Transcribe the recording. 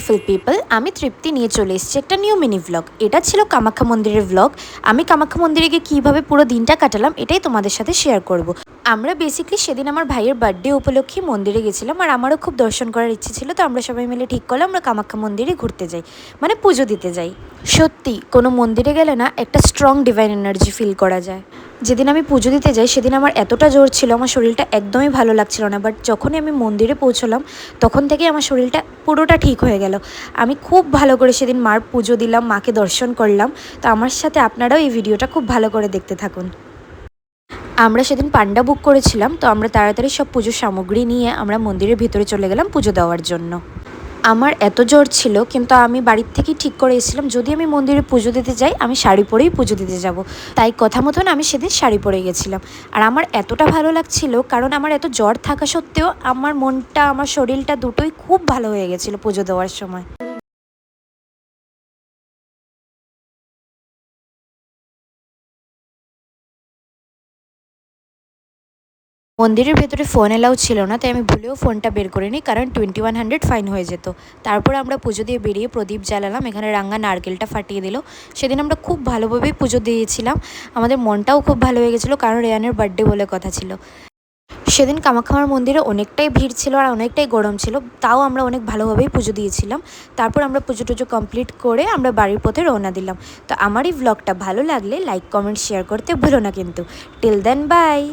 Beautiful people, আমি তৃপ্তি নিয়ে চলে এসেছি একটা নিউ মিনি ভ্লগ। এটা ছিল কামাখ্যা মন্দিরের ভ্লগ। আমি কামাখ্যা মন্দিরে গিয়ে কীভাবে পুরো দিনটা কাটালাম এটাই তোমাদের সাথে শেয়ার করব। আমরা বেসিক্যালি সেদিন আমার ভাইয়ের বার্থডে উপলক্ষে মন্দিরে গেছিলাম, আর আমারও খুব দর্শন করার ইচ্ছে ছিল। তো আমরা সবাই মিলে ঠিক করলাম আমরা কামাখ্যা মন্দিরে ঘুরতে যাই, মানে পুজো দিতে যাই। সত্যি কোনো মন্দিরে গেলে না একটা স্ট্রং ডিভাইন এনার্জি ফিল করা যায়। যেদিন আমি পুজো দিতে যাই সেদিন আমার এতটা জোর ছিল, আমার শরীরটা একদমই ভালো লাগছিল না, বাট যখনই আমি মন্দিরে পৌঁছলাম তখন থেকেই আমার শরীরটা পুরোটা ঠিক হয়ে গেল। আমি খুব ভালো করে সেদিন মার পুজো দিলাম, মাকে দর্শন করলাম। তো আমার সাথে আপনারাও এই ভিডিওটা খুব ভালো করে দেখতে থাকুন। আমরা সেদিন পান্ডা বুক করেছিলাম, তো আমরা তাড়াতাড়ি সব পুজোর সামগ্রী নিয়ে আমরা মন্দিরের ভিতরে চলে গেলাম পুজো দেওয়ার জন্য। আমার এত জ্বর ছিল, কিন্তু আমি বাড়ির থেকেই ঠিক করে এসেছিলাম যদি আমি মন্দিরে পুজো দিতে যাই আমি শাড়ি পরেই পুজো দিতে যাব। তাই কথা মতন আমি সেদিন শাড়ি পরে গেছিলাম। আর আমার এতটা ভালো লাগছিল, কারণ আমার এত জ্বর থাকা সত্ত্বেও আমার মনটা আমার শরীরটা দুটোই খুব ভালো হয়ে গেছিলো পুজো দেওয়ার সময়। মন্দিরের ভেতরে ফোন এলাও ছিল না, তাই আমি ভুলেও ফোনটা বের করে নিই, কারণ 2100 ফাইন হয়ে যেত। তারপর আমরা পুজো দিয়ে বেরিয়ে প্রদীপ জ্বালালাম, এখানে রাঙ্গা নারকেলটা ফাটিয়ে দিল। সেদিন আমরা খুব ভালোভাবেই পুজো দিয়েছিলাম, আমাদের মনটাও খুব ভালো হয়ে গেছিলো, কারণ রেয়ানের বার্থডে বলে কথা ছিল। সেদিন কামাখ্যামার মন্দিরে অনেকটাই ভিড় ছিল আর অনেকটাই গরম ছিল, তাও আমরা অনেক ভালোভাবেই পুজো দিয়েছিলাম। তারপর আমরা পুজো টুজো কমপ্লিট করে আমরা বাড়ির পথে রওনা দিলাম। তো আমার এই ভ্লগটা ভালো লাগলে লাইক কমেন্ট শেয়ার করতে ভুলো না কিন্তু। Till then by.